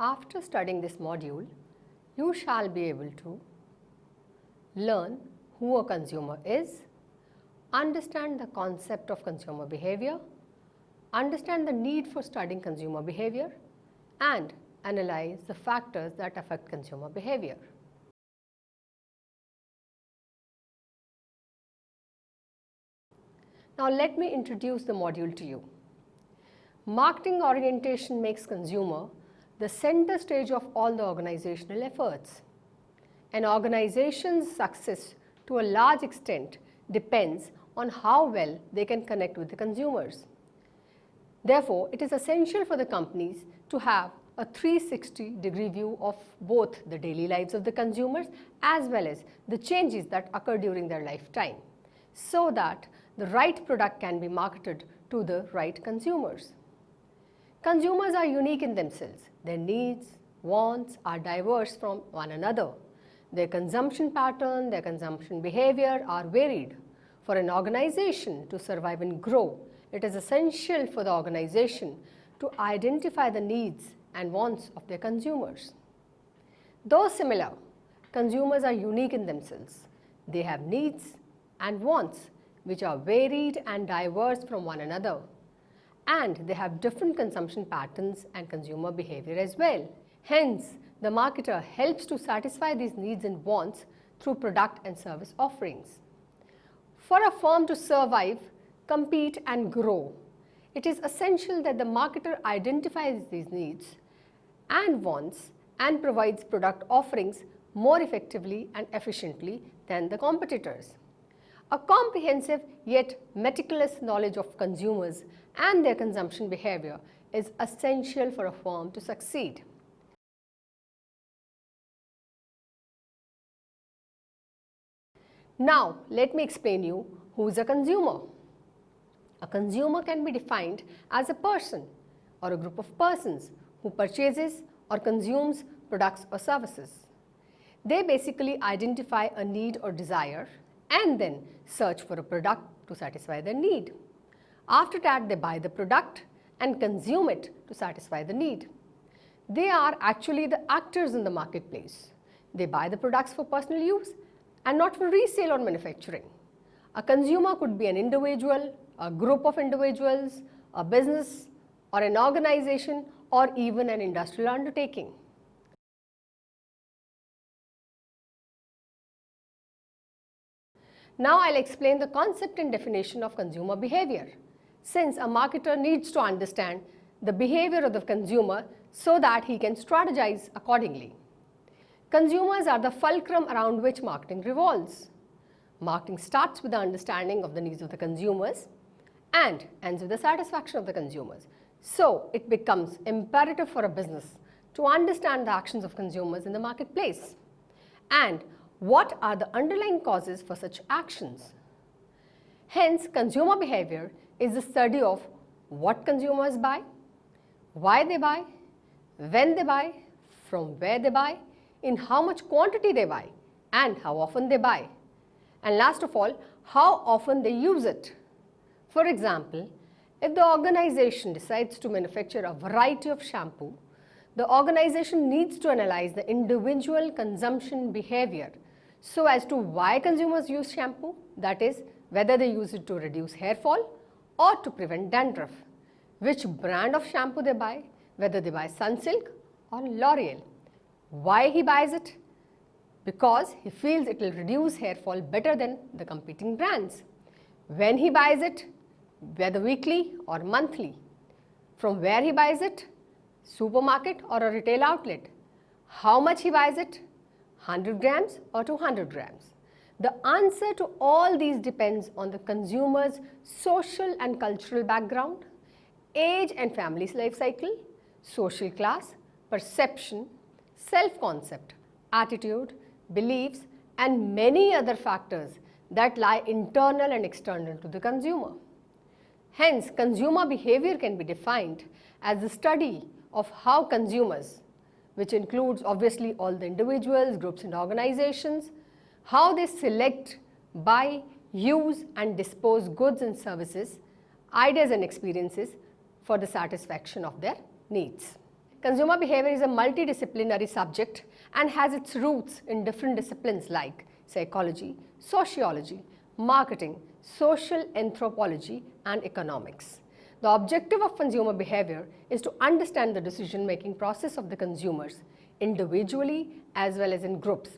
After studying this module, you shall be able to learn who a consumer is, understand the concept of consumer behavior, understand the need for studying consumer behavior, and analyze the factors that affect consumer behavior. Now let me introduce the module to you. Marketing orientation makes consumer the center stage of all the organizational efforts. An organization's success to a large extent depends on how well they can connect with the consumers. Therefore, it is essential for the companies to have a 360-degree view of both the daily lives of the consumers as well as the changes that occur during their lifetime, so that the right product can be marketed to the right consumers. Consumers are unique in themselves. Their needs, wants are diverse from one another. Their consumption pattern, their consumption behavior are varied. For an organization to survive and grow, it is essential for the organization to identify the needs and wants of their consumers. Though similar, consumers are unique in themselves. They have needs and wants which are varied and diverse from one another, and they have different consumption patterns and consumer behavior as well. Hence, the marketer helps to satisfy these needs and wants through product and service offerings. For a firm to survive, compete and grow, it is essential that the marketer identifies these needs and wants and provides product offerings more effectively and efficiently than the competitors. A comprehensive yet meticulous knowledge of consumers and their consumption behavior is essential for a firm to succeed. Now, let me explain you who is a consumer. A consumer can be defined as a person or a group of persons who purchases or consumes products or services. They basically identify a need or desire and then search for a product to satisfy their need. After that, they buy the product and consume it to satisfy the need. They are actually the actors in the marketplace. They buy the products for personal use and not for resale or manufacturing. A consumer could be an individual, a group of individuals, a business, or an organization, or even an industrial undertaking. Now I'll explain the concept and definition of consumer behavior, since a marketer needs to understand the behavior of the consumer so that he can strategize accordingly. Consumers are the fulcrum around which marketing revolves. Marketing starts with the understanding of the needs of the consumers and ends with the satisfaction of the consumers. So it becomes imperative for a business to understand the actions of consumers in the marketplace and what are the underlying causes for such actions. Hence, consumer behavior is the study of what consumers buy, why they buy, when they buy, from where they buy, in how much quantity they buy, and how often they buy. And last of all, how often they use it. For example, if the organization decides to manufacture a variety of shampoo, the organization needs to analyze the individual consumption behavior so as to why consumers use shampoo, that is, whether they use it to reduce hair fall or to prevent dandruff, which brand of shampoo they buy, whether they buy Sunsilk or L'Oreal, why he buys it, because he feels it will reduce hair fall better than the competing brands, when he buys it, whether weekly or monthly, from where he buys it, supermarket or a retail outlet, how much he buys it, 100 grams or 200 grams. The answer to all these depends on the consumer's social and cultural background, age and family's life cycle, social class, perception, self-concept, attitude, beliefs, and many other factors that lie internal and external to the consumer. Hence, consumer behavior can be defined as the study of how consumers, which includes obviously all the individuals, groups and organizations, how they select, buy, use and dispose goods and services, ideas and experiences for the satisfaction of their needs. consumer behavior is a multidisciplinary subject and has its roots in different disciplines like psychology, sociology, marketing, social anthropology, and economics. The objective of consumer behavior is to understand the decision-making process of the consumers individually as well as in groups,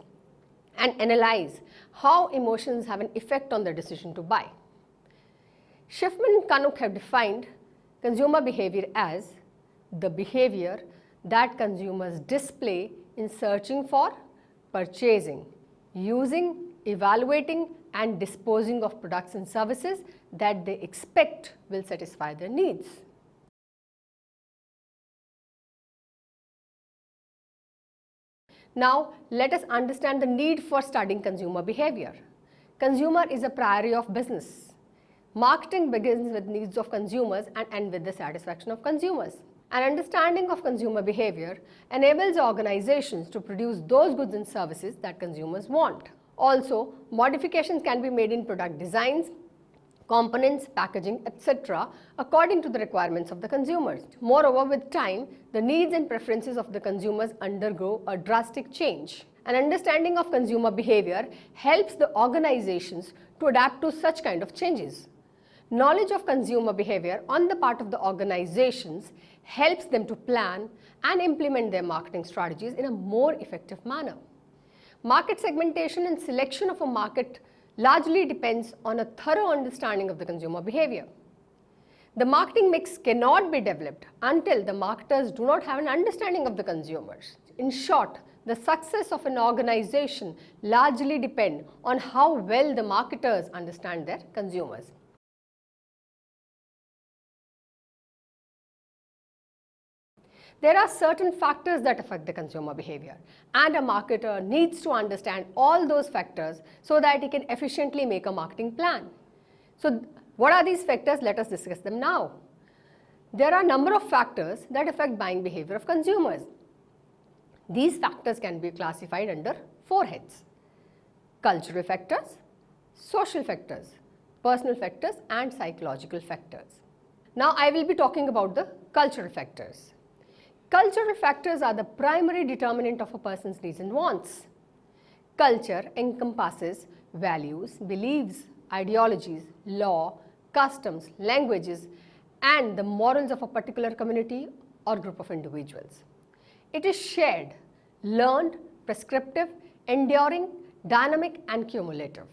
and analyze how emotions have an effect on their decision to buy. Schiffman and Canuck have defined consumer behavior as the behavior that consumers display in searching for, purchasing, using, evaluating, and disposing of products and services that they expect will satisfy their needs. Now, let us understand the need for studying consumer behavior. Consumer is a priority of business. Marketing begins with needs of consumers and ends with the satisfaction of consumers. An understanding of consumer behavior enables organizations to produce those goods and services that consumers want. Also, modifications can be made in product designs, components, packaging, etc. according to the requirements of the consumers. Moreover, with time, the needs and preferences of the consumers undergo a drastic change. An understanding of consumer behavior helps the organizations to adapt to such kind of changes. Knowledge of consumer behavior on the part of the organizations helps them to plan and implement their marketing strategies in a more effective manner. Market segmentation and selection of a market largely depends on a thorough understanding of the consumer behavior. The marketing mix cannot be developed until the marketers do not have an understanding of the consumers. In short, the success of an organization largely depends on how well the marketers understand their consumers. There are certain factors that affect the consumer behavior, and a marketer needs to understand all those factors so that he can efficiently make a marketing plan. So, what are these factors? Let us discuss them now. There are a number of factors that affect buying behavior of consumers. These factors can be classified under 4 heads: cultural factors, social factors, personal factors, and psychological factors. Now, I will be talking about the cultural factors. Cultural factors are the primary determinant of a person's needs and wants. Culture encompasses values, beliefs, ideologies, law, customs, languages, and the morals of a particular community or group of individuals. It is shared, learned, prescriptive, enduring, dynamic, and cumulative.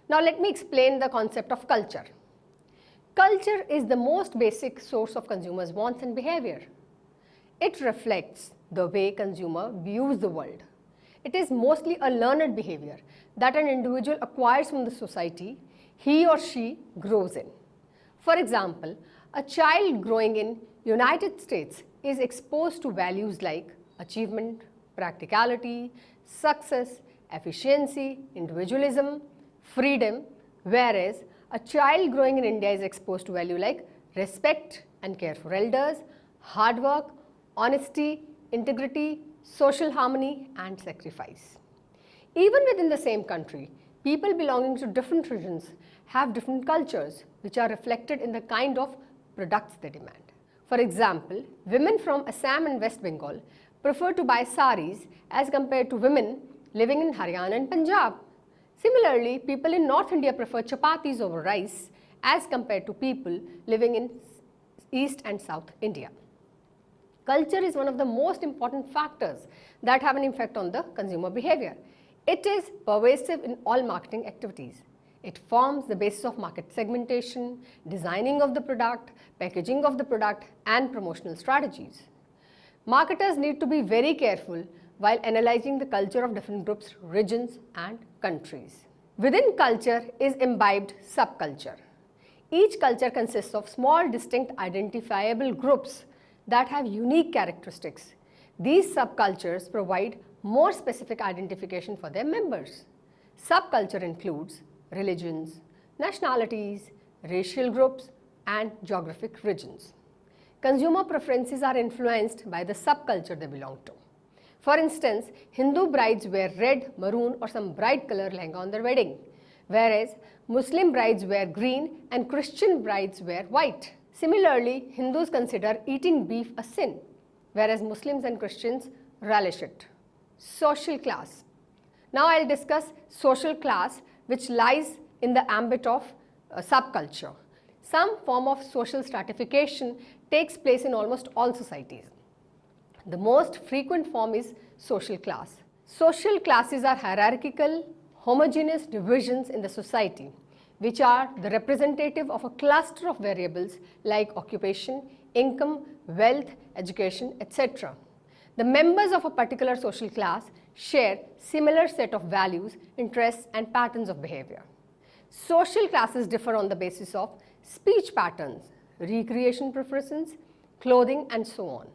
Now let me explain the concept of culture. Culture is the most basic source of consumers' wants and behavior. It reflects the way consumer views the world. It is mostly a learned behavior that an individual acquires from the society he or she grows in. For example, a child growing in United States is exposed to values like achievement, practicality, success, efficiency, individualism, freedom, whereas a child growing in India is exposed to values like respect and care for elders, hard work, honesty, integrity, social harmony, and sacrifice. Even within the same country, people belonging to different regions have different cultures which are reflected in the kind of products they demand. For example, women from Assam and West Bengal prefer to buy saris as compared to women living in Haryana and Punjab. Similarly, people in North India prefer chapatis over rice as compared to people living in East and South India. Culture is one of the most important factors that have an effect on the consumer behavior. It is pervasive in all marketing activities. It forms the basis of market segmentation, designing of the product, packaging of the product, and promotional strategies. Marketers need to be very careful while analyzing the culture of different groups, regions, and countries. Within culture is imbibed subculture. Each culture consists of small, distinct, identifiable groups that have unique characteristics. These subcultures provide more specific identification for their members. Subculture includes religions, nationalities, racial groups, and geographic regions. Consumer preferences are influenced by the subculture they belong to. For instance, Hindu brides wear red, maroon, or some bright color lehenga on their wedding, whereas Muslim brides wear green and Christian brides wear white. Similarly, Hindus consider eating beef a sin, whereas Muslims and Christians relish it. Social class. Now I'll discuss social class, which lies in the ambit of subculture. Some form of social stratification takes place in almost all societies. The most frequent form is social class. Social classes are hierarchical, homogeneous divisions in the society, which are the representative of a cluster of variables like occupation, income, wealth, education, etc. The members of a particular social class share similar set of values, interests, and patterns of behavior. Social classes differ on the basis of speech patterns, recreation preferences, clothing, and so on.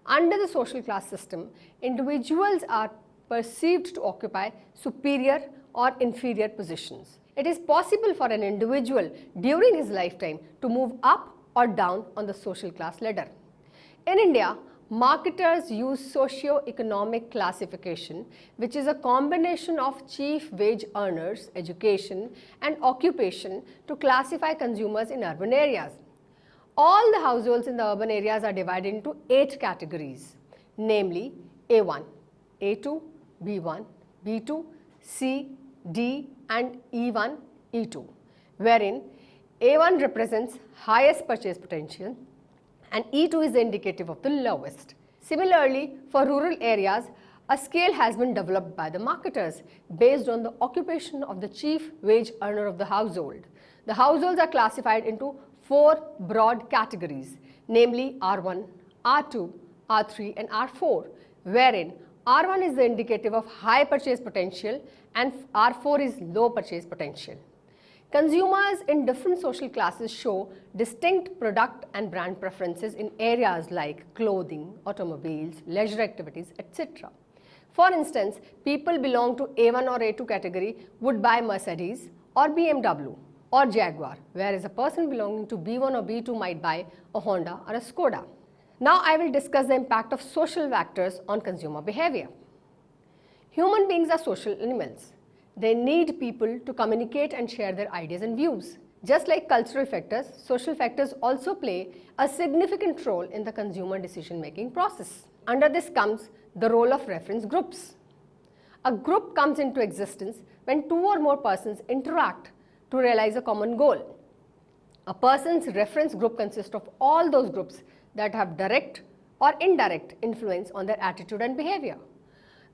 Under the social class system, individuals are perceived to occupy superior or inferior positions. It is possible for an individual during his lifetime to move up or down on the social class ladder. In India, marketers use socio-economic classification, which is a combination of chief wage earners, education, and occupation to classify consumers in urban areas. All the households in the urban areas are divided into 8 categories, namely A1, A2, B1, B2, C, D, and E1, E2, wherein A1 represents highest purchase potential and E2 is indicative of the lowest. Similarly, for rural areas, a scale has been developed by the marketers based on the occupation of the chief wage earner of the household. The households are classified into 4 broad categories, namely R1, R2, R3, and R4, wherein R1 is the indicative of high purchase potential and R4 is low purchase potential. Consumers in different social classes show distinct product and brand preferences in areas like clothing, automobiles, leisure activities, etc. For instance, people belong to A1 or A2 category would buy Mercedes or BMW or Jaguar, whereas a person belonging to B1 or B2 might buy a Honda or a Skoda. Now I will discuss the impact of social factors on consumer behavior. Human beings are social animals. They need people to communicate and share their ideas and views. Just like cultural factors, social factors also play a significant role in the consumer decision-making process. Under this comes the role of reference groups. A group comes into existence when 2 or more persons interact to realize a common goal. A person's reference group consists of all those groups that have direct or indirect influence on their attitude and behavior.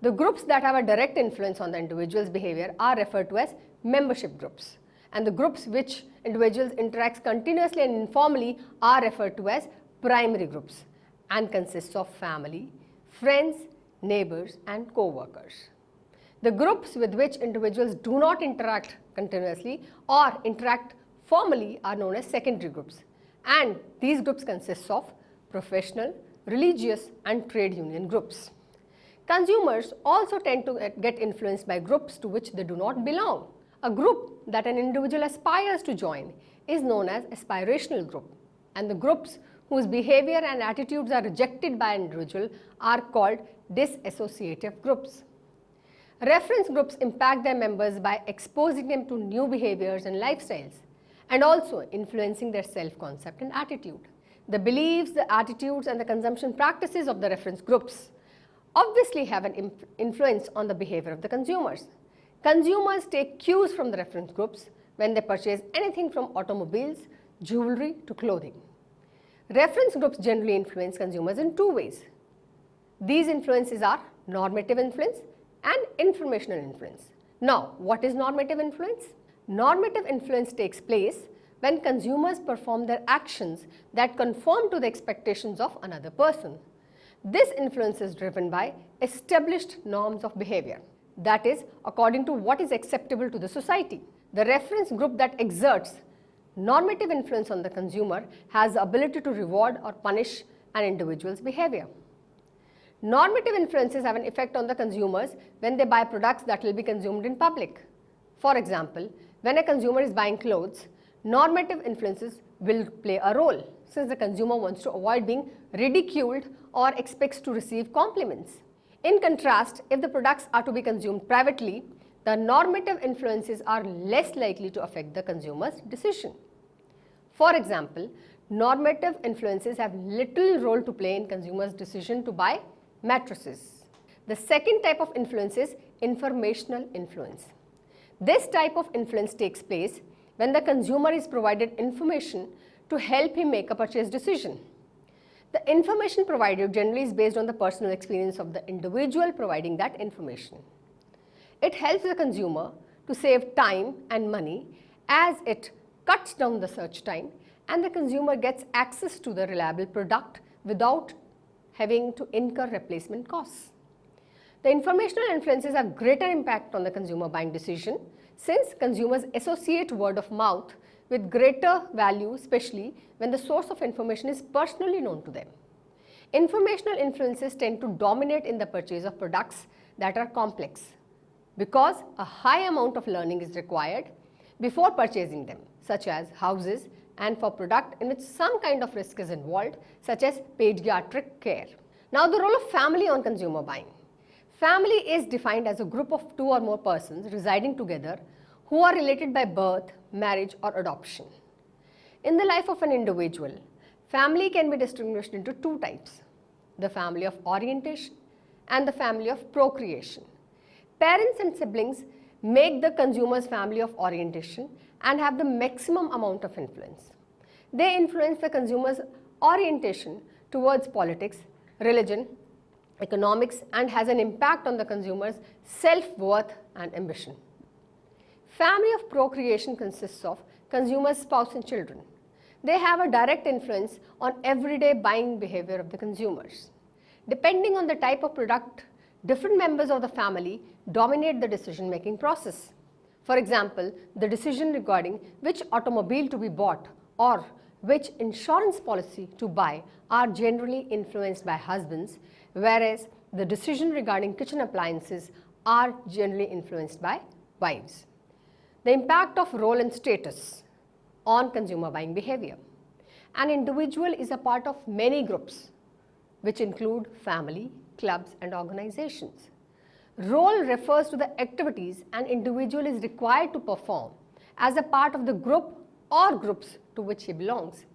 The groups that have a direct influence on the individual's behavior are referred to as membership groups, and the groups which individuals interact continuously and informally are referred to as primary groups and consists of family, friends, neighbors, and co-workers. The groups with which individuals do not interact continuously or interact formally are known as secondary groups, and these groups consist of professional, religious, and trade union groups. Consumers also tend to get influenced by groups to which they do not belong. A group that an individual aspires to join is known as aspirational group, and the groups whose behavior and attitudes are rejected by an individual are called disassociative groups. Reference groups impact their members by exposing them to new behaviors and lifestyles, and also influencing their self-concept and attitude. The beliefs, the attitudes, and the consumption practices of the reference groups obviously have an influence on the behavior of the consumers. Consumers take cues from the reference groups when they purchase anything from automobiles, jewelry to clothing. Reference groups generally influence consumers in 2 ways. These influences are normative influence and informational influence. Now, what is normative influence? Normative influence takes place when consumers perform their actions that conform to the expectations of another person. This influence is driven by established norms of behavior, that is, according to what is acceptable to the society. The reference group that exerts normative influence on the consumer has the ability to reward or punish an individual's behavior. Normative influences have an effect on the consumers when they buy products that will be consumed in public. For example, when a consumer is buying clothes, normative influences will play a role, since the consumer wants to avoid being ridiculed or expects to receive compliments. In contrast, if the products are to be consumed privately, the normative influences are less likely to affect the consumer's decision. For example, Normative influences have little role to play in consumers' decision to buy mattresses. The second type of influence is informational influence. This type of influence takes place when the consumer is provided information to help him make a purchase decision. The information provided generally is based on the personal experience of the individual providing that information. It helps the consumer to save time and money as it cuts down the search time, and the consumer gets access to the reliable product without having to incur replacement costs. The informational influences have greater impact on the consumer buying decision since consumers associate word of mouth with greater value, especially when the source of information is personally known to them. Informational influences tend to dominate in the purchase of products that are complex because a high amount of learning is required before purchasing them, such as houses, and for product in which some kind of risk is involved, such as pediatric care. Now, the role of family on consumer buying. Family is defined as a group of two or more persons residing together who are related by birth, marriage, or adoption. In the life of an individual, family can be distinguished into two types: the family of orientation and the family of procreation. Parents and siblings make the consumer's family of orientation and have the maximum amount of influence. They influence the consumer's orientation towards politics, religion, economics, and has an impact on the consumer's self-worth and ambition. Family of procreation consists of consumer's spouse and children. They have a direct influence on everyday buying behavior of the consumers. Depending on the type of product, different members of the family dominate the decision-making process. For example, the decision regarding which automobile to be bought or which insurance policy to buy are generally influenced by husbands, whereas the decision regarding kitchen appliances are generally influenced by wives. The impact of role and status on consumer buying behavior. An individual is a part of many groups, which include family, clubs, and organizations. Role refers to the activities an individual is required to perform as a part of the group or groups to which he belongs.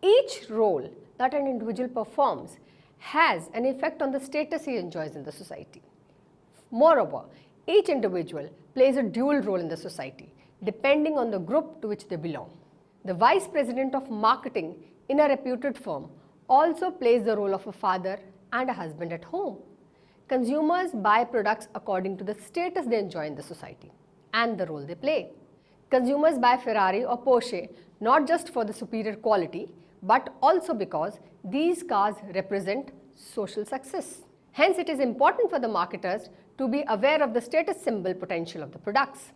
Each role that an individual performs has an effect on the status he enjoys in the society. Moreover, each individual plays a dual role in the society, depending on the group to which they belong. The vice president of marketing in a reputed firm also plays the role of a father and a husband at home. Consumers buy products according to the status they enjoy in the society and the role they play. Consumers buy Ferrari or Porsche not just for the superior quality, but also because these cars represent social success. Hence, it is important for the marketers to be aware of the status symbol potential of the products.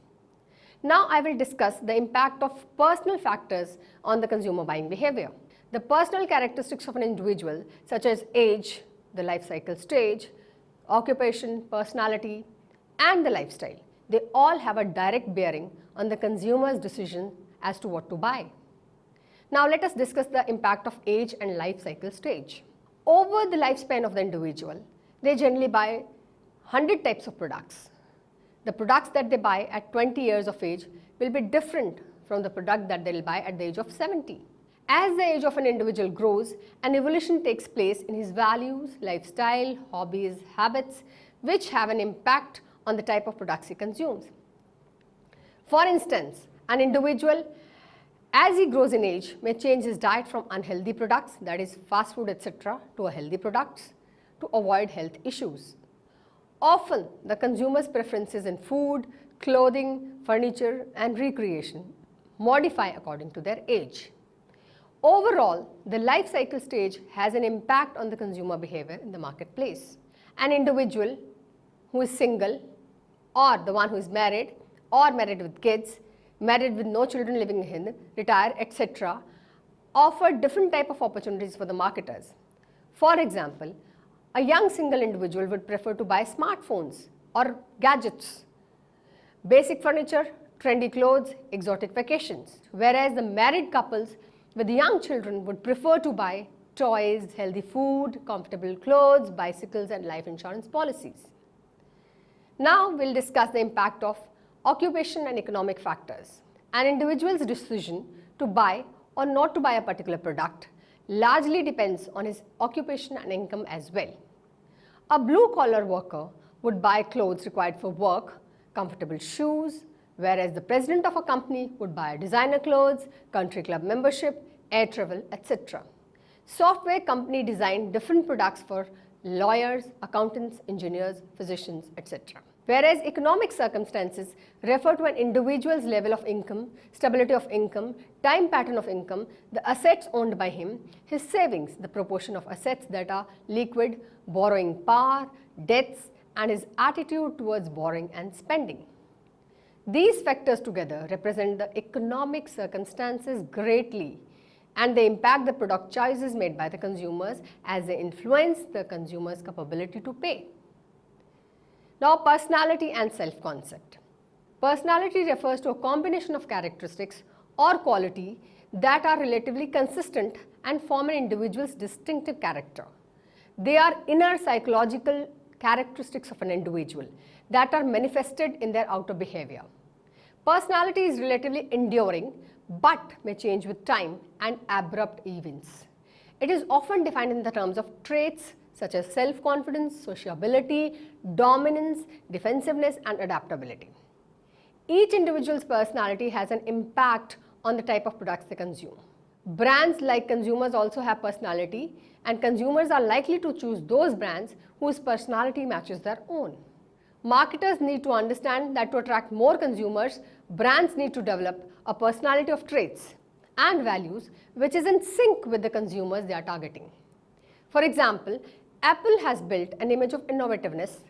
Now, I will discuss the impact of personal factors on the consumer buying behavior. The personal characteristics of an individual, such as age, the life cycle stage, occupation, personality, and the lifestyle, they all have a direct bearing on the consumer's decision as to what to buy. Now, let us discuss the impact of age and life cycle stage. Over the lifespan of the individual, they generally buy 100 types of products. The products that they buy at 20 years of age will be different from the product that they will buy at the age of 70. As the age of an individual grows, an evolution takes place in his values, lifestyle, hobbies, habits, which have an impact on the type of products he consumes. For instance, an individual, as he grows in age, may change his diet from unhealthy products, that is fast food, etc., to a healthy products to avoid health issues. Often, the consumer's preferences in food, clothing, furniture, and recreation modify according to their age. Overall, the life cycle stage has an impact on the consumer behavior in the marketplace. An individual who is single, or the one who is married, or married with kids, married with no children living in, retired, etc., offer different type of opportunities for the marketers. For example, a young single individual would prefer to buy smartphones or gadgets, basic furniture, trendy clothes, exotic vacations, whereas the married couples with young children would prefer to buy toys, healthy food, comfortable clothes, bicycles, and life insurance policies. Now we'll discuss the impact of occupation and economic factors. An individual's decision to buy or not to buy a particular product largely depends on his occupation and income as well. A blue-collar worker would buy clothes required for work, comfortable shoes, whereas the president of a company would buy designer clothes, country club membership, air travel, etc. Software company design different products for lawyers, accountants, engineers, physicians, etc. Whereas economic circumstances refer to an individual's level of income, stability of income, time pattern of income, the assets owned by him, his savings, the proportion of assets that are liquid, borrowing power, debts, and his attitude towards borrowing and spending. These factors together represent the economic circumstances greatly, and they impact the product choices made by the consumers as they influence the consumer's capability to pay. Now, personality and self-concept. Personality refers to a combination of characteristics or quality that are relatively consistent and form an individual's distinctive character. They are inner psychological characteristics of an individual that are manifested in their outer behavior. Personality is relatively enduring but may change with time and abrupt events. It is often defined in the terms of traits such as self-confidence, sociability, dominance, defensiveness, and adaptability. Each individual's personality has an impact on the type of products they consume. Brands like consumers also have personality, and consumers are likely to choose those brands whose personality matches their own. Marketers need to understand that to attract more consumers, brands need to develop a personality of traits and values which is in sync with the consumers they are targeting. For example, Apple has built an image of innovativeness,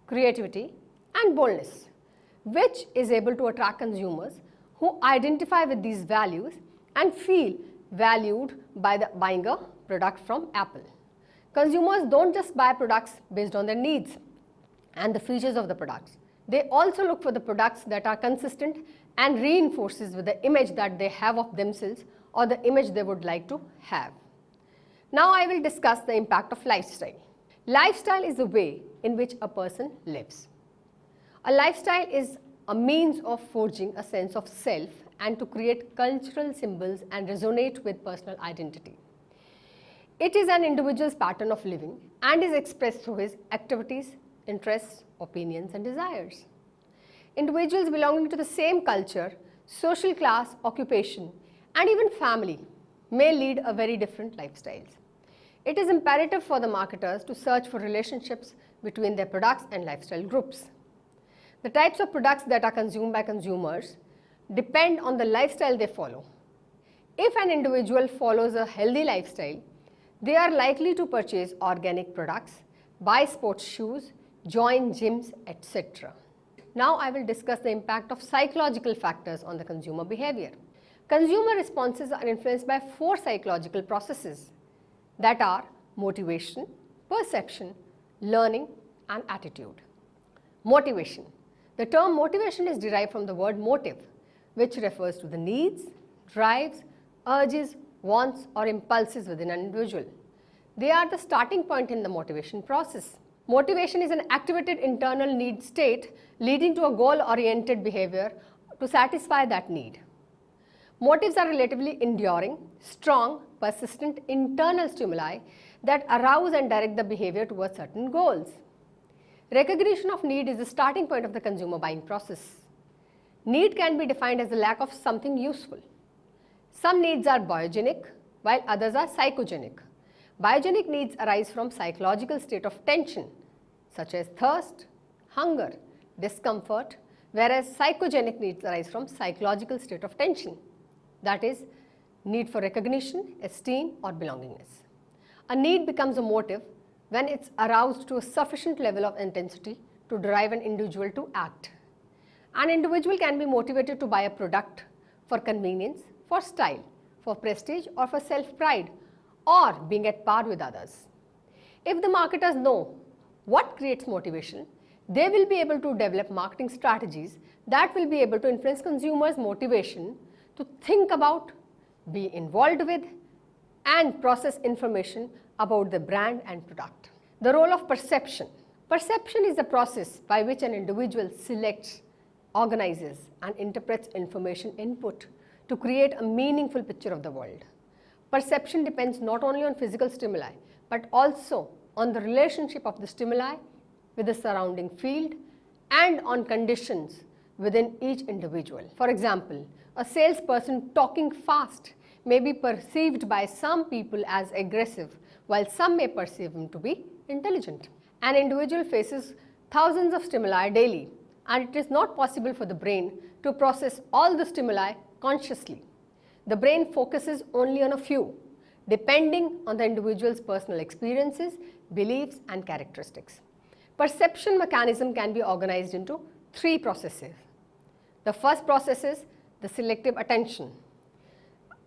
creativity, and boldness, which is able to attract consumers who identify with these values and feel valued by buying a product from Apple. Consumers don't just buy products based on their needs and the features of the products. They also look for the products that are consistent and reinforces with the image that they have of themselves or the image they would like to have. Now I will discuss the impact of lifestyle. Lifestyle is the way in which a person lives. A lifestyle is a means of forging a sense of self and to create cultural symbols and resonate with personal identity. It is an individual's pattern of living and is expressed through his activities, interests, opinions, and desires. Individuals belonging to the same culture, social class, occupation, and even family may lead a very different lifestyles. It is imperative for the marketers to search for relationships between their products and lifestyle groups. The types of products that are consumed by consumers depend on the lifestyle they follow. If an individual follows a healthy lifestyle, they are likely to purchase organic products, buy sports shoes, join gyms, etc. Now I will discuss the impact of psychological factors on the consumer behavior. Consumer responses are influenced by 4 psychological processes that are motivation, perception, learning, and attitude. Motivation. The term motivation is derived from the word motive, which refers to the needs, drives, urges, wants, or impulses within an individual. They are the starting point in the motivation process. Motivation is an activated internal need state leading to a goal-oriented behavior to satisfy that need. Motives are relatively enduring, strong, persistent internal stimuli that arouse and direct the behavior towards certain goals. Recognition of need is the starting point of the consumer buying process. Need can be defined as the lack of something useful. Some needs are biogenic, while others are psychogenic. Biogenic needs arise from psychological state of tension, such as thirst, hunger, discomfort, whereas psychogenic needs arise from psychological state of tension, that is, need for recognition, esteem, or belongingness. A need becomes a motive when it's aroused to a sufficient level of intensity to drive an individual to act. An individual can be motivated to buy a product for convenience, for style, for prestige, or for self-pride, or being at par with others. If the marketers know what creates motivation, they will be able to develop marketing strategies that will be able to influence consumers' motivation to think about, be involved with, and process information about the brand and product. The role of perception. Perception is the process by which an individual selects, organizes, and interprets information input to create a meaningful picture of the world. Perception depends not only on physical stimuli, but also on the relationship of the stimuli with the surrounding field and on conditions within each individual. For example, a salesperson talking fast may be perceived by some people as aggressive, while some may perceive him to be intelligent. An individual faces thousands of stimuli daily, and it is not possible for the brain to process all the stimuli consciously. The brain focuses only on a few, depending on the individual's personal experiences, beliefs, and characteristics. Perception mechanism can be organized into 3 processes. The first process is the selective attention.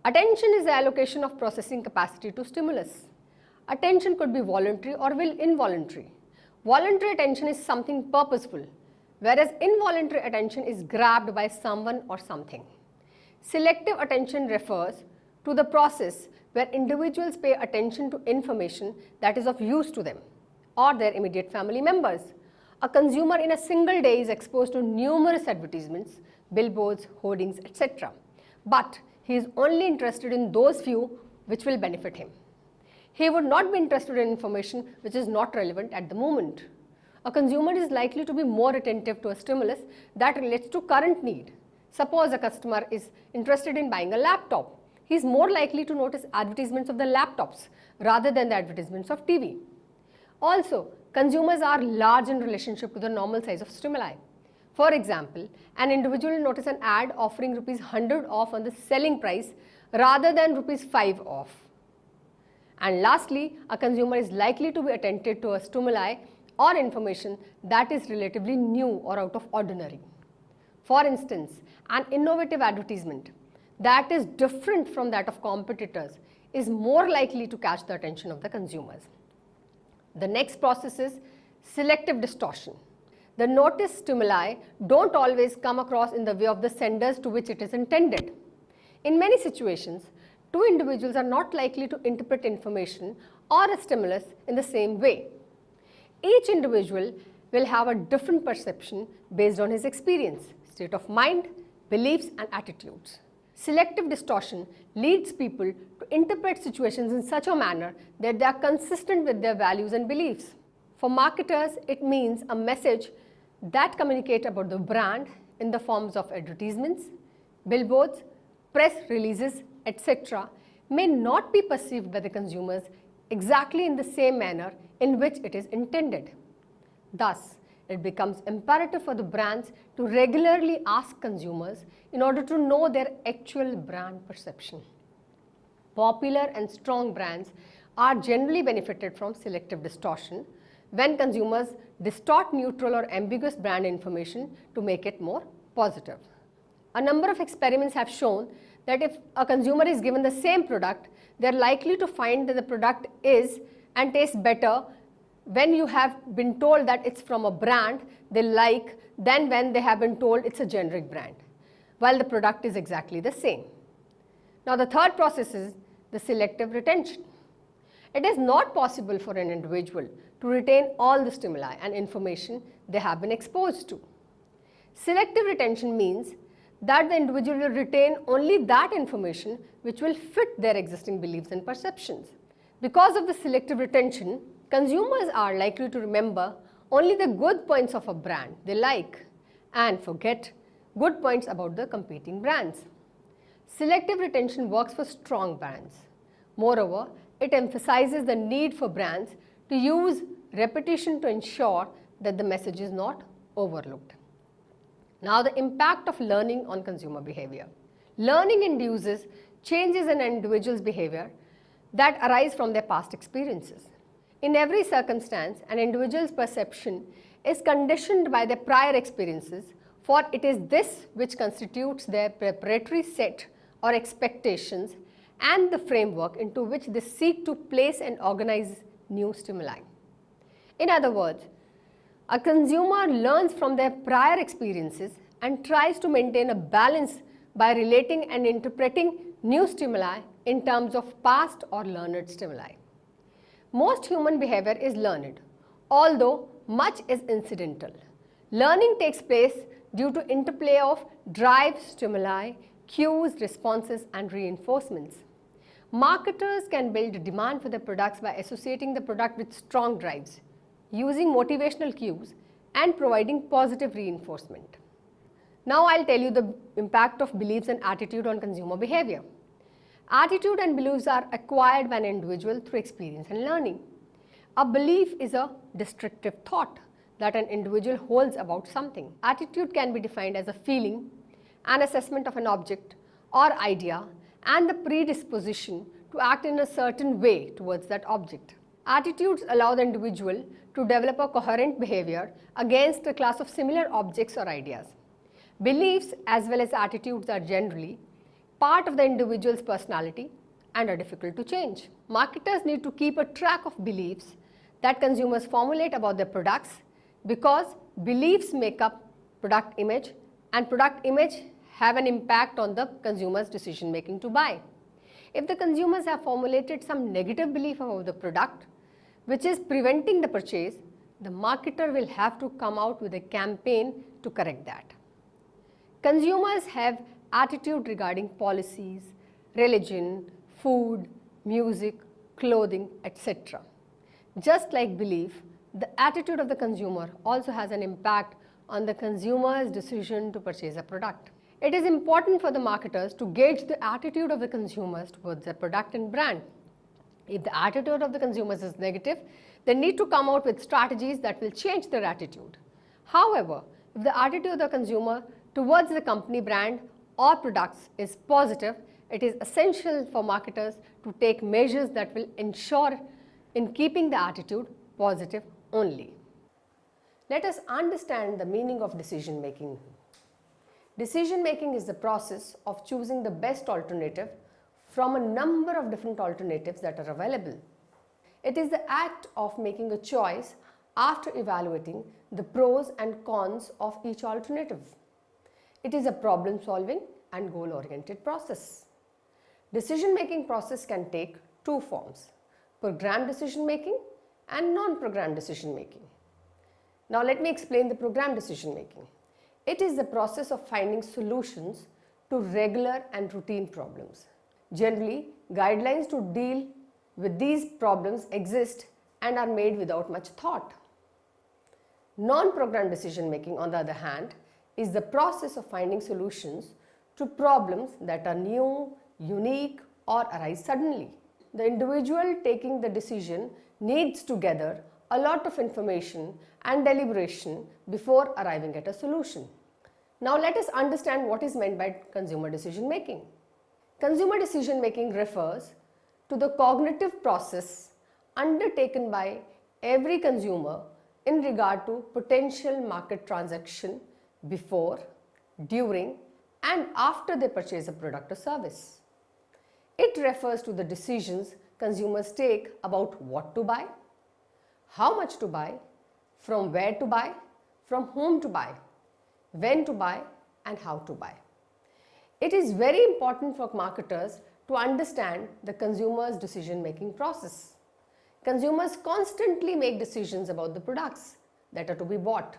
Attention is the allocation of processing capacity to stimulus. Attention could be voluntary or involuntary. Voluntary attention is something purposeful, whereas involuntary attention is grabbed by someone or something. Selective attention refers to the process where individuals pay attention to information that is of use to them or their immediate family members. A consumer in a single day is exposed to numerous advertisements, billboards, hoardings, etc. But he is only interested in those few which will benefit him. He would not be interested in information which is not relevant at the moment. A consumer is likely to be more attentive to a stimulus that relates to current need. Suppose a customer is interested in buying a laptop. He is more likely to notice advertisements of the laptops rather than the advertisements of TV. Also, consumers are large in relationship to the normal size of stimuli. For example, an individual will notice an ad offering ₹100 off on the selling price rather than ₹5 off. And lastly, a consumer is likely to be attentive to a stimuli or information that is relatively new or out of ordinary. For instance, an innovative advertisement that is different from that of competitors is more likely to catch the attention of the consumers. The next process is selective distortion. The noticed stimuli don't always come across in the way of the senders to which it is intended. In many situations, two individuals are not likely to interpret information or a stimulus in the same way. Each individual will have a different perception based on his experience, state of mind, beliefs, and attitudes. Selective distortion leads people to interpret situations in such a manner that they are consistent with their values and beliefs. For marketers, it means a message that communicates about the brand in the forms of advertisements, billboards, press releases, etc. may not be perceived by the consumers exactly in the same manner in which it is intended. Thus, it becomes imperative for the brands to regularly ask consumers in order to know their actual brand perception. Popular and strong brands are generally benefited from selective distortion when consumers distort neutral or ambiguous brand information to make it more positive. A number of experiments have shown that if a consumer is given the same product, they are likely to find that the product is and tastes better when you have been told that it's from a brand they like than when they have been told it's a generic brand, while the product is exactly the same. Now the third process is the selective retention. It is not possible for an individual to retain all the stimuli and information they have been exposed to. Selective retention means that the individual will retain only that information which will fit their existing beliefs and perceptions. Because of the selective retention, consumers are likely to remember only the good points of a brand they like and forget good points about the competing brands. Selective retention works for strong brands. Moreover, it emphasizes the need for brands to use repetition to ensure that the message is not overlooked. Now, the impact of learning on consumer behavior. Learning induces changes in an individual's behavior that arise from their past experiences. In every circumstance, an individual's perception is conditioned by their prior experiences, for it is this which constitutes their preparatory set or expectations and the framework into which they seek to place and organize new stimuli. In other words, a consumer learns from their prior experiences and tries to maintain a balance by relating and interpreting new stimuli in terms of past or learned stimuli. Most human behavior is learned, although much is incidental. Learning takes place due to interplay of drive, stimuli, cues, responses, and reinforcements. Marketers can build demand for their products by associating the product with strong drives, using motivational cues, and providing positive reinforcement. Now I'll tell you the impact of beliefs and attitude on consumer behavior. Attitude and beliefs are acquired by an individual through experience and learning. A belief is a descriptive thought that an individual holds about something. Attitude can be defined as a feeling, an assessment of an object or idea, and the predisposition to act in a certain way towards that object. Attitudes allow the individual to develop a coherent behavior against a class of similar objects or ideas. Beliefs as well as attitudes are generally part of the individual's personality and are difficult to change. Marketers need to keep a track of beliefs that consumers formulate about their products because beliefs make up product image, and product image have an impact on the consumer's decision making to buy. If the consumers have formulated some negative belief about the product which is preventing the purchase, the marketer will have to come out with a campaign to correct that. Consumers have attitude regarding policies, religion, food, music, clothing, etc. Just like belief, the attitude of the consumer also has an impact on the consumer's decision to purchase a product. It is important for the marketers to gauge the attitude of the consumers towards their product and brand. If the attitude of the consumers is negative, they need to come out with strategies that will change their attitude. However, if the attitude of the consumer towards the company brand or products is positive, it is essential for marketers to take measures that will ensure in keeping the attitude positive only. Let us understand the meaning of decision making. Decision making is the process of choosing the best alternative from a number of different alternatives that are available. It is the act of making a choice after evaluating the pros and cons of each alternative. It is a problem-solving and goal-oriented process. Decision-making process can take two forms: programmed decision-making and non-programmed decision-making. Now let me explain the programmed decision-making. It is the process of finding solutions to regular and routine problems. Generally, guidelines to deal with these problems exist and are made without much thought. Non-programmed decision-making, on the other hand, is the process of finding solutions to problems that are new, unique, or arise suddenly. The individual taking the decision needs to gather a lot of information and deliberation before arriving at a solution. Now let us understand what is meant by consumer decision making. Consumer decision making refers to the cognitive process undertaken by every consumer in regard to potential market transaction before, during, and after they purchase a product or service. It refers to the decisions consumers take about what to buy, how much to buy, from where to buy, from whom to buy, when to buy, and how to buy. It is very important for marketers to understand the consumer's decision-making process. Consumers constantly make decisions about the products that are to be bought.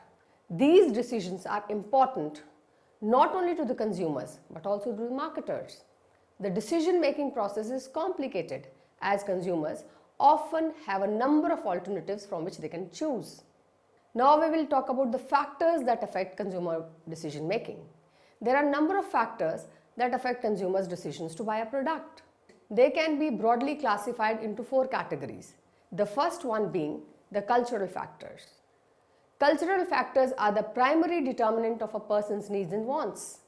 These decisions are important not only to the consumers but also to the marketers. The decision-making process is complicated as consumers often have a number of alternatives from which they can choose. Now we will talk about the factors that affect consumer decision making. There are a number of factors that affect consumers' decisions to buy a product. They can be broadly classified into 4 categories. The first one being the cultural factors. Cultural factors are the primary determinant of a person's needs and wants.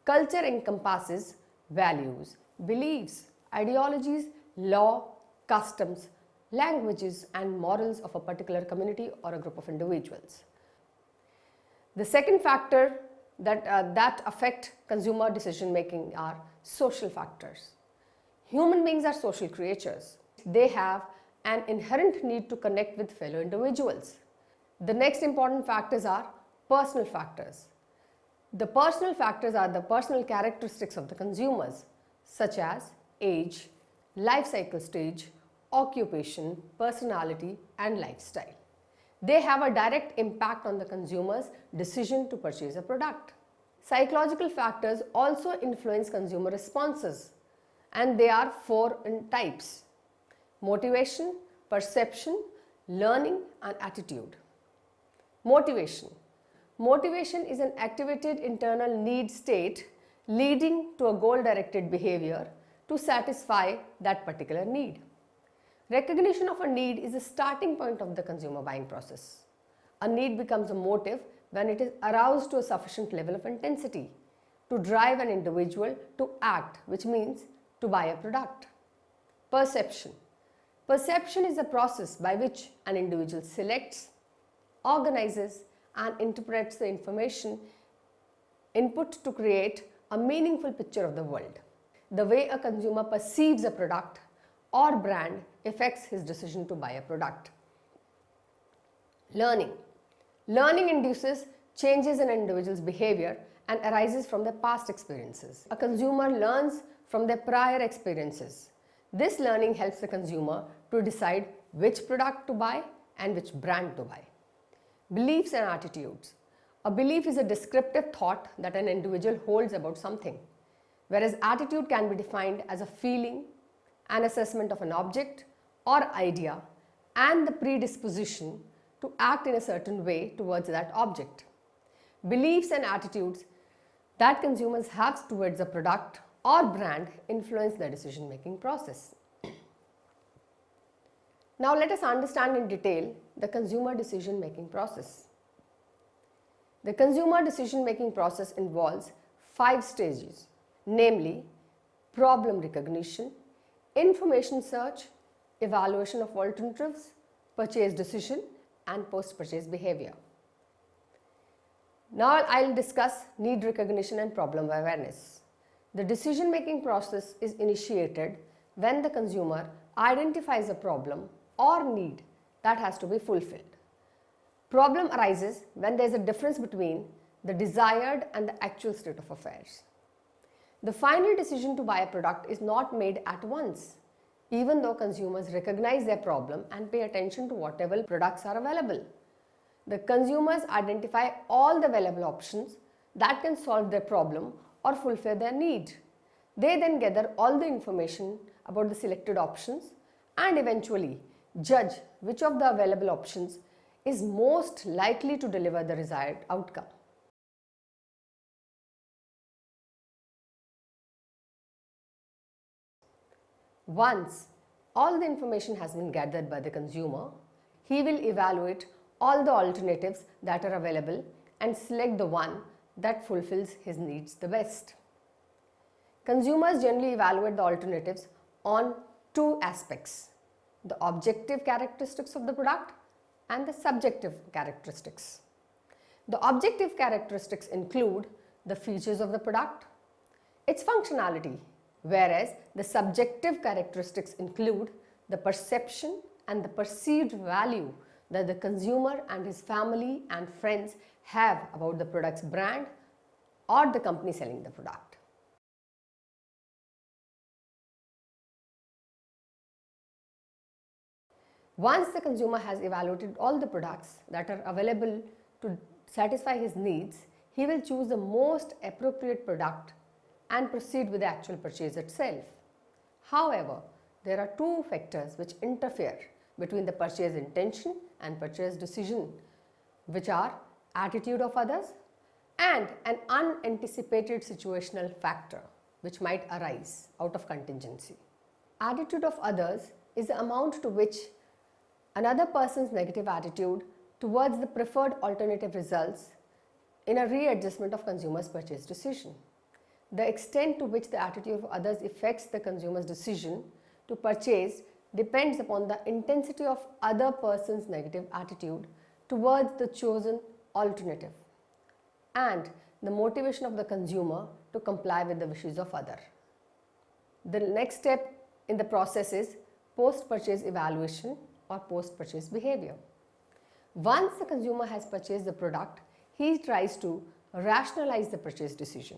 Culture encompasses values, beliefs, ideologies, law, customs, languages, and morals of a particular community or a group of individuals. The second factor that affect consumer decision making are social factors. Human beings are social creatures. They have an inherent need to connect with fellow individuals. The next important factors are personal factors. The personal factors are the personal characteristics of the consumers, such as age, life cycle stage, occupation, personality, and lifestyle. They have a direct impact on the consumer's decision to purchase a product. Psychological factors also influence consumer responses, and they are four in types: motivation, perception, learning, and attitude. Motivation. Motivation is an activated internal need state leading to a goal-directed behavior to satisfy that particular need. Recognition of a need is the starting point of the consumer buying process. A need becomes a motive when it is aroused to a sufficient level of intensity to drive an individual to act, which means to buy a product. Perception. Perception is a process by which an individual selects, organizes, and interprets the information input to create a meaningful picture of the world. The way a consumer perceives a product or brand affects his decision to buy a product. Learning. Learning induces changes in an individual's behavior and arises from their past experiences. A consumer learns from their prior experiences. This learning helps the consumer to decide which product to buy and which brand to buy. Beliefs and attitudes. A belief is a descriptive thought that an individual holds about something, whereas attitude can be defined as a feeling, an assessment of an object or idea, and the predisposition to act in a certain way towards that object. Beliefs and attitudes that consumers have towards a product or brand influence their decision-making process. Now let us understand in detail the consumer decision-making process. The consumer decision-making process involves 5 stages, namely problem recognition, information search, evaluation of alternatives, purchase decision, and post-purchase behavior. Now I'll discuss need recognition and problem awareness. The decision-making process is initiated when the consumer identifies a problem or need that has to be fulfilled. Problem arises when there is a difference between the desired and the actual state of affairs. The final decision to buy a product is not made at once, even though consumers recognize their problem and pay attention to whatever products are available. The consumers identify all the available options that can solve their problem or fulfill their need. They then gather all the information about the selected options and eventually judge which of the available options is most likely to deliver the desired outcome. Once all the information has been gathered by the consumer, he will evaluate all the alternatives that are available and select the one that fulfills his needs the best. Consumers generally evaluate the alternatives on 2 aspects: the objective characteristics of the product and the subjective characteristics. The objective characteristics include the features of the product, its functionality, whereas the subjective characteristics include the perception and the perceived value that the consumer and his family and friends have about the product's brand or the company selling the product. Once the consumer has evaluated all the products that are available to satisfy his needs, he will choose the most appropriate product and proceed with the actual purchase itself. However, there are 2 factors which interfere between the purchase intention and purchase decision, which are attitude of others and an unanticipated situational factor which might arise out of contingency. Attitude of others is the amount to which another person's negative attitude towards the preferred alternative results in a readjustment of consumer's purchase decision. The extent to which the attitude of others affects the consumer's decision to purchase depends upon the intensity of other person's negative attitude towards the chosen alternative and the motivation of the consumer to comply with the wishes of other. The next step in the process is post-purchase evaluation or post-purchase behavior. Once the consumer has purchased the product, he tries to rationalize the purchase decision.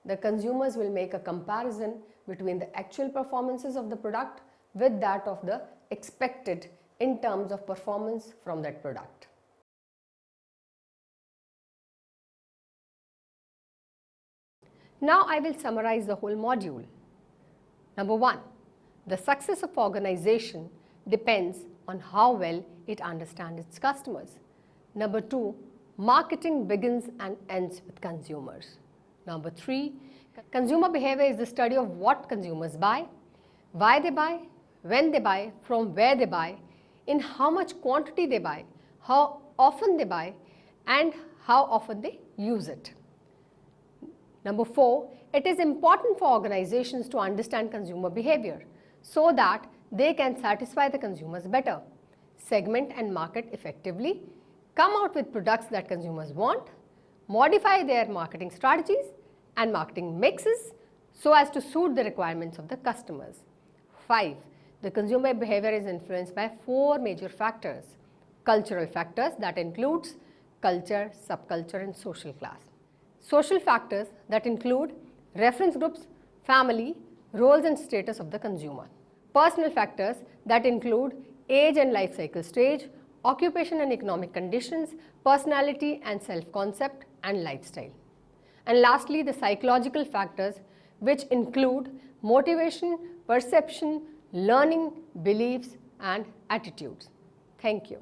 The consumers will make a comparison between the actual performances of the product with that of the expected in terms of performance from that product. Now I will summarize the whole module. Number 1. The success of organization depends on how well it understands its customers. Number 2. Marketing begins and ends with consumers. Number 3. Consumer behavior is the study of what consumers buy, why they buy, when they buy, from where they buy, in how much quantity they buy, how often they buy, and how often they use it. Number 4, it is important for organizations to understand consumer behavior so that they can satisfy the consumers better, segment and market effectively, come out with products that consumers want, modify their marketing strategies and marketing mixes so as to suit the requirements of the customers. 5. The consumer behavior is influenced by 4 major factors. Cultural factors, that includes culture, subculture and social class. Social factors, that include reference groups, family, roles and status of the consumer. Personal factors, that include age and life cycle stage, occupation and economic conditions, personality and self-concept and lifestyle. And lastly, the psychological factors, which include motivation, perception, learning, beliefs and attitudes. Thank you.